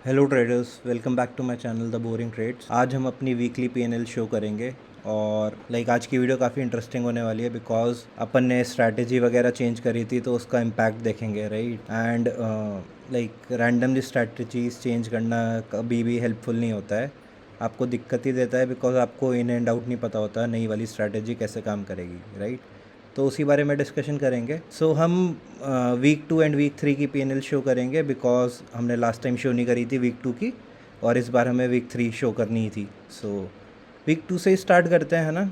Hello traders, welcome back to my channel the boring trades. आज हम अपनी weekly PNL show करेंगे और आज की वीडियो काफ़ी इंटरेस्टिंग होने वाली है बिकॉज अपन ने स्ट्रैटेजी वगैरह चेंज करी थी तो उसका इम्पैक्ट देखेंगे, right. And randomly strategies change करना कभी भी हेल्पफुल नहीं होता है, आपको दिक्कत ही देता है बिकॉज आपको इन एंड आउट नहीं पता होता नई वाली स्ट्रैटेजी कैसे काम करेगी, राइट। तो उसी बारे में डिस्कशन करेंगे। सो हम वीक 2 एंड वीक 3 की पीएनएल शो करेंगे बिकॉज हमने लास्ट टाइम शो नहीं करी थी वीक 2 की, और इस बार हमें वीक 3 शो करनी थी। सो वीक 2 से ही स्टार्ट करते हैं, है ना।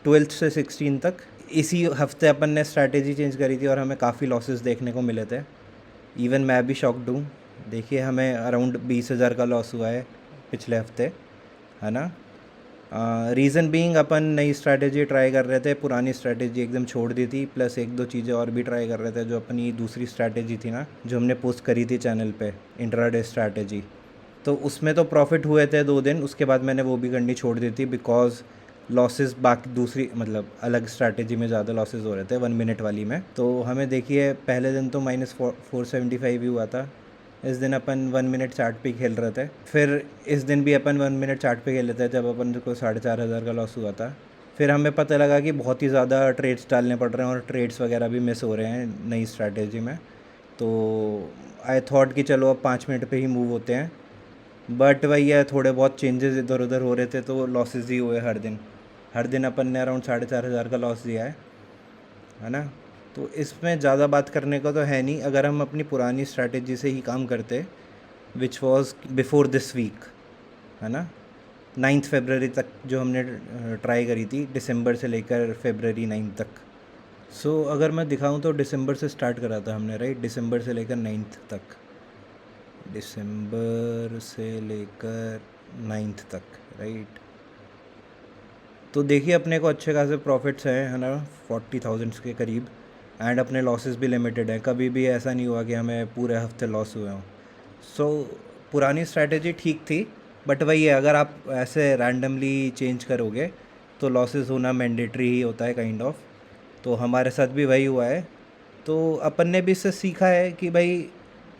12th से 16 तक इसी हफ्ते अपन ने स्ट्रैटेजी चेंज करी थी और हमें काफ़ी लॉसेस देखने को मिले थे। इवन मैं भी शॉक्ड हूँ। देखिए, हमें अराउंड 20,000 का लॉस हुआ है पिछले हफ्ते, है ना। रीज़न बीइंग अपन नई स्ट्रैटेजी ट्राई कर रहे थे, पुरानी स्ट्रैटेजी एकदम छोड़ दी थी, प्लस एक दो चीज़ें और भी ट्राई कर रहे थे जो अपनी दूसरी स्ट्रैटेजी थी ना, जो हमने पोस्ट करी थी चैनल पे, इंट्राडे स्ट्रैटेजी। तो उसमें तो प्रॉफिट हुए थे 2 दिन, उसके बाद मैंने वो भी करनी छोड़ दी थी बिकॉज लॉसेस बाकी दूसरी अलग स्ट्रैटेजी में ज़्यादा लॉसेस हो रहे थे 1 मिनट वाली में। तो हमें देखिए, पहले दिन तो -475 ही हुआ था। इस दिन अपन 1 मिनट चार्ट पे खेल रहे थे, फिर इस दिन भी अपन 1 मिनट चार्ट पे खेल रहे थे जब अपन को 4,500 का लॉस हुआ था। फिर हमें पता लगा कि बहुत ही ज़्यादा ट्रेड्स डालने पड़ रहे हैं और ट्रेड्स वगैरह भी मिस हो रहे हैं नई स्ट्रैटेजी में। तो आई थॉट कि चलो अब 5 मिनट पे ही मूव होते हैं, बट वही है, थोड़े बहुत चेंजेस इधर उधर हो रहे थे तो लॉसेस ही हुए हर दिन अपन ने अराउंड 4,500 का लॉस दिया है ना। तो इसमें ज़्यादा बात करने का तो है नहीं, अगर हम अपनी पुरानी स्ट्रैटेजी से ही काम करते which was before this week, है ना, 9th फरवरी तक जो हमने ट्राई करी थी, दिसंबर से लेकर फरवरी 9 तक। सो अगर मैं दिखाऊं तो दिसंबर से स्टार्ट करा था हमने, राइट, दिसंबर से लेकर 9th तक, दिसंबर से लेकर 9th तक, राइट। तो देखिए, अपने को अच्छे खासे प्रॉफिट्स हैं, है ना, 40,000 के करीब। एंड अपने लॉसेस भी लिमिटेड हैं, कभी भी ऐसा नहीं हुआ कि हमें पूरे हफ्ते लॉस हुए हों। सो पुरानी स्ट्रैटेजी ठीक थी, बट वही है, अगर आप ऐसे रैंडमली चेंज करोगे तो लॉसेस होना मैंडेटरी ही होता है, काइंड ऑफ। तो हमारे साथ भी वही हुआ है। तो अपन ने भी इससे सीखा है कि भाई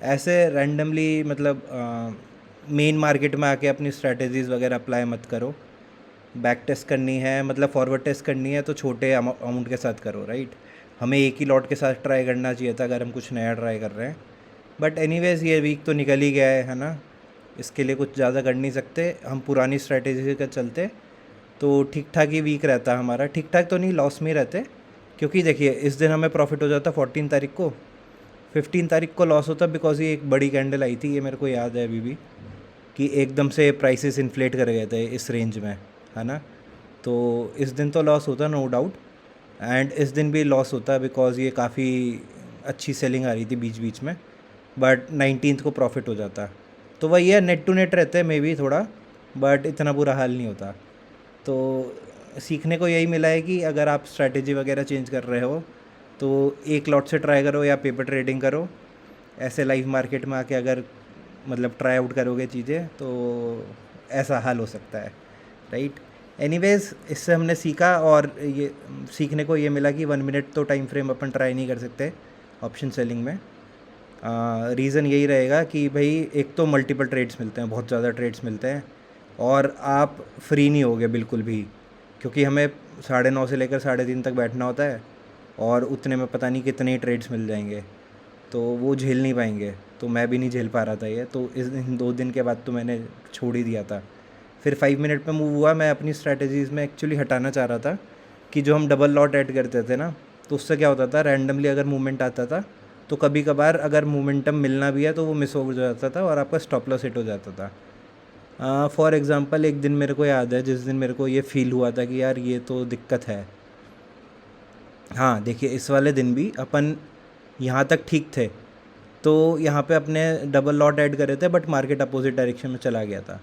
ऐसे रैंडमली मेन मार्केट में आके अपनी स्ट्रैटेजीज़ वगैरह अप्लाई मत करो। बैक टेस्ट करनी है, फॉरवर्ड टेस्ट करनी है तो छोटे अमाउंट के साथ करो, राइट। हमें एक ही लॉट के साथ ट्राई करना चाहिए था अगर हम कुछ नया ट्राई कर रहे हैं। बट एनीवेज़ ये वीक तो निकल ही गया है ना, इसके लिए कुछ ज़्यादा कर नहीं सकते। हम पुरानी स्ट्रैटेजी के चलते तो ठीक ठाक ही वीक रहता हमारा, ठीक ठाक तो नहीं, लॉस में रहते। क्योंकि देखिए, इस दिन हमें प्रॉफिट हो जाता 14 तारीख को, 15 तारीख को लॉस होता बिकॉज ये एक बड़ी कैंडल आई थी, ये मेरे को याद है अभी भी, कि एकदम से प्राइसेस इन्फ्लेट कर गए थे इस रेंज में, है ना। तो इस दिन तो लॉस होता नो डाउट, एंड इस दिन भी लॉस होता बिकॉज ये काफ़ी अच्छी सेलिंग आ रही थी बीच बीच में, बट 19th को प्रॉफिट हो जाता। तो वही है, नेट टू नेट रहते हैं मे बी थोड़ा, बट इतना बुरा हाल नहीं होता। तो सीखने को यही मिला है कि अगर आप स्ट्रैटेजी वगैरह चेंज कर रहे हो तो एक लॉट से ट्राई करो या पेपर ट्रेडिंग करो। ऐसे लाइव मार्केट में आके अगर ट्राई आउट करोगे चीज़ें तो ऐसा हाल हो सकता है, राइट। एनीवेज, इससे हमने सीखा और ये सीखने को ये मिला कि 1 मिनट तो टाइम फ्रेम अपन ट्राई नहीं कर सकते ऑप्शन सेलिंग में। रीज़न यही रहेगा कि भाई एक तो मल्टीपल ट्रेड्स मिलते हैं, बहुत ज़्यादा ट्रेड्स मिलते हैं, और आप फ्री नहीं होगे बिल्कुल भी, क्योंकि हमें 9:30 से लेकर 3:30 तक बैठना होता है और उतने में पता नहीं कितने ही ट्रेड्स मिल जाएंगे, तो वो झेल नहीं पाएंगे। तो मैं भी नहीं झेल पा रहा था ये, तो इन 2 दिन के बाद तो मैंने छोड़ ही दिया था। फिर 5 मिनट पे मूव हुआ। मैं अपनी स्ट्रैटेजीज़ में एक्चुअली हटाना चाह रहा था कि जो हम डबल लॉट ऐड करते थे ना, तो उससे क्या होता था, रैंडमली अगर मूवमेंट आता था तो कभी कभार अगर मोमेंटम मिलना भी है तो वो मिस हो जाता था और आपका स्टॉप लॉस हिट हो जाता था। फॉर एग्ज़ाम्पल, एक दिन मेरे को याद है जिस दिन मेरे को ये फील हुआ था कि यार ये तो दिक्कत है। हाँ देखिए, इस वाले दिन भी अपन यहाँ तक ठीक थे, तो यहाँ पे अपने डबल लॉट ऐड करे थे, बट मार्केट अपोजिट डायरेक्शन में चला गया था।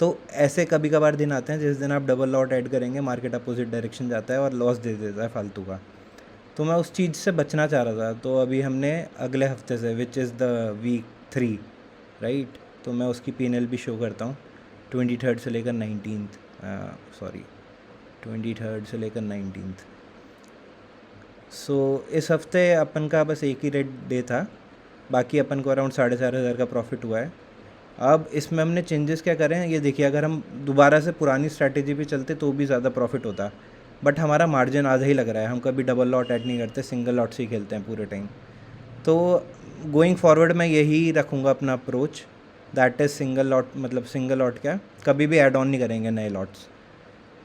तो ऐसे कभी कभार दिन आते हैं जिस दिन आप डबल लॉट ऐड करेंगे, मार्केट अपोजिट डायरेक्शन जाता है और लॉस दे देता है फालतू का। तो मैं उस चीज़ से बचना चाह रहा था, तो अभी हमने अगले हफ्ते से, which is the week 3, right, तो मैं उसकी पीएनएल भी शो करता हूँ 23rd से लेकर 19th, सॉरी 23rd से लेकर 19th। सो इस हफ्ते अपन का बस एक ही रेट डे था, बाकी अपन को अराउंड 4,500 का प्रॉफिट हुआ है। अब इसमें हमने चेंजेस क्या करें, ये देखिए, अगर हम दोबारा से पुरानी स्ट्रैटेजी पे चलते तो भी ज़्यादा प्रॉफिट होता, बट हमारा मार्जिन आधा ही लग रहा है। हम कभी डबल लॉट ऐड नहीं करते, सिंगल लॉट से ही खेलते हैं पूरे टाइम। तो गोइंग फॉरवर्ड मैं यही रखूँगा अपना approach, that is single lot, मतलब सिंगल लॉट क्या, कभी भी ऐड ऑन नहीं करेंगे नए लॉट्स,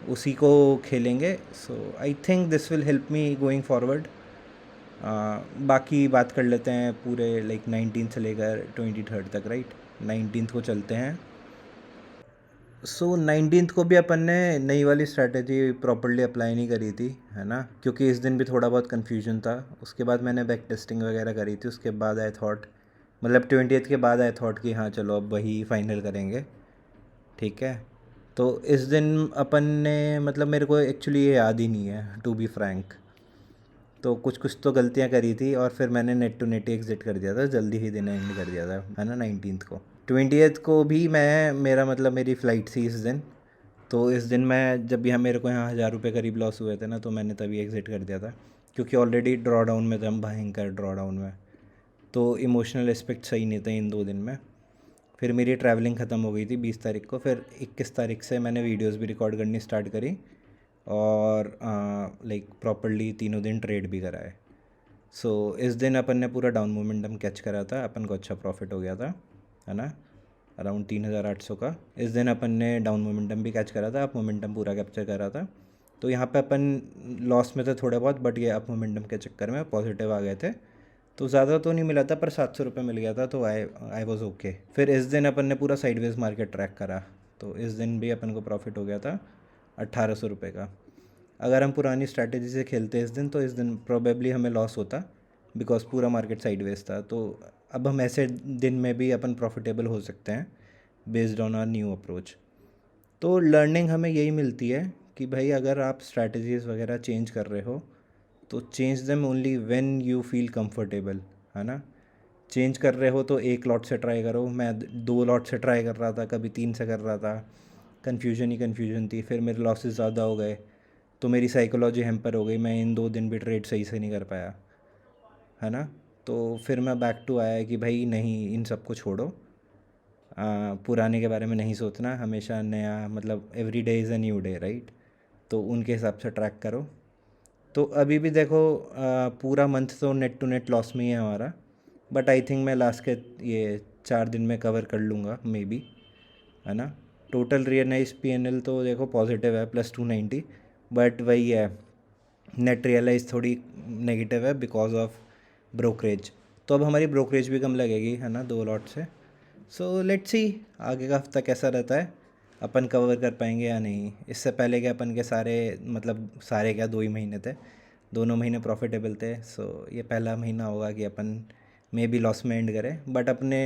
उसी को खेलेंगे। So I think this will help me going forward. बाकी बात कर लेते हैं पूरे लाइक 19 से लेकर 23 तक, राइट। 19 को चलते हैं। सो 19 को भी अपन ने नई वाली स्ट्रैटेजी प्रॉपर्ली अप्लाई नहीं करी थी, है ना, क्योंकि इस दिन भी थोड़ा बहुत कन्फ्यूजन था। उसके बाद मैंने बैक टेस्टिंग वगैरह करी थी, उसके बाद आई थॉट, मतलब 20th के बाद आई थॉट कि हाँ चलो अब वही फाइनल करेंगे, ठीक है। तो इस दिन अपन ने, मतलब मेरे को एक्चुअली ये याद ही नहीं है टू बी फ्रैंक, तो कुछ कुछ तो गलतियाँ करी थी और फिर मैंने नेट टू नेट ही एग्ज़िट कर दिया था, जल्दी ही दिन एंड कर दिया था, है ना, 19 को। 20th को भी मैं, मेरा मतलब मेरी फ़्लाइट थी इस दिन, तो इस दिन मैं जब यहाँ मेरे को यहाँ 1000 रुपये करीब लॉस हुए थे ना, तो मैंने तभी एग्ज़िट कर दिया था, क्योंकि ऑलरेडी ड्रॉ डाउन में थे हम, भयंकर ड्रॉ डाउन में। तो इमोशनल एस्पेक्ट सही नहीं थे इन 2 दिन में। फिर मेरी ट्रैवलिंग ख़त्म हो गई थी 20 तारीख को, फिर 21 तारीख से मैंने वीडियोस भी रिकॉर्ड करनी स्टार्ट करी और लाइक प्रॉपर्ली तीनों दिन ट्रेड भी कराए। सो इस दिन अपन ने पूरा डाउन मोमेंटम कैच करा था, अपन को अच्छा प्रॉफिट हो गया था, है ना, अराउंड 3800 का। इस दिन अपन ने डाउन मोमेंटम भी कैच करा था, अप मोमेंटम पूरा कैप्चर करा था। तो यहाँ पे अपन लॉस में थे थोड़े बहुत, बट ये अप मोमेंटम के चक्कर में पॉजिटिव आ गए थे। तो ज़्यादा तो नहीं मिला था, पर 700 रुपये मिल गया था, तो आई वॉज ओके। फिर इस दिन अपन ने पूरा साइडवेज मार्केट ट्रैक करा, तो इस दिन भी अपन को प्रॉफिट हो गया था 1800 रुपये का। अगर हम पुरानी स्ट्रैटेजी से खेलते इस दिन, तो इस दिन प्रोबेबली हमें लॉस होता, बिकॉज पूरा मार्केट साइडवेज था। तो अब हम ऐसे दिन में भी अपन प्रॉफिटेबल हो सकते हैं based on our new approach. तो लर्निंग हमें यही मिलती है कि भाई अगर आप स्ट्रैटेजीज़ वगैरह चेंज कर रहे हो, तो change them only when you feel comfortable, है ना। चेंज कर रहे हो तो एक लॉट से ट्राई करो। मैं 2 लॉट से ट्राई कर रहा था, कभी 3 से कर रहा था, कन्फ्यूजन ही कन्फ्यूजन थी। फिर मेरे लॉसेस ज़्यादा हो गए, तो मेरी साइकोलॉजी हैम्पर हो गई, मैं इन 2 दिन भी ट्रेड सही से नहीं कर पाया, है ना। तो फिर मैं बैक टू आया कि भाई नहीं, इन सब को छोड़ो, पुराने के बारे में नहीं सोचना, हमेशा नया, मतलब every day is a new day, right. तो उनके हिसाब से ट्रैक करो। तो अभी भी देखो, पूरा मंथ तो नेट टू नेट लॉस में ही है हमारा, बट आई थिंक मैं लास्ट के ये 4 दिन में कवर कर लूँगा मे बी, है ना। टोटल रियलाइज PNL तो देखो पॉजिटिव है +290, बट वही है, नेट रियलाइज थोड़ी नेगेटिव है बिकॉज ऑफ ब्रोकरेज। तो अब हमारी ब्रोकरेज भी कम लगेगी, है ना, 2 लॉट से। सो लेट्स सी आगे का हफ्ता कैसा रहता है, अपन कवर कर पाएंगे या नहीं। इससे पहले के अपन के सारे, मतलब सारे क्या, 2 ही महीने थे, दोनों महीने प्रॉफिटेबल थे। सो ये पहला महीना होगा कि अपन मे बी लॉस में एंड करें, बट अपने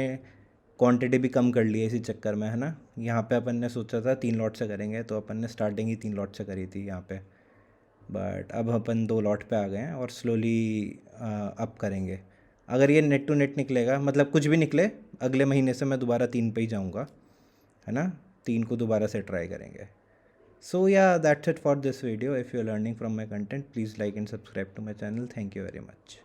क्वांटिटी भी कम कर ली है इसी चक्कर में, है ना। यहाँ पे अपन ने सोचा था 3 लॉट से करेंगे, तो अपन ने स्टार्टिंग ही 3 लॉट से करी थी यहाँ पे, बट अब अपन 2 लॉट पे आ गए हैं और स्लोली अप करेंगे। अगर ये नेट टू नेट निकलेगा, मतलब कुछ भी निकले, अगले महीने से मैं दोबारा 3 पे ही जाऊँगा, है ना, 3 को दोबारा से ट्राई करेंगे। So yeah that's it for this video. If you are learning from my content, please like and subscribe to my channel. Thank you very much.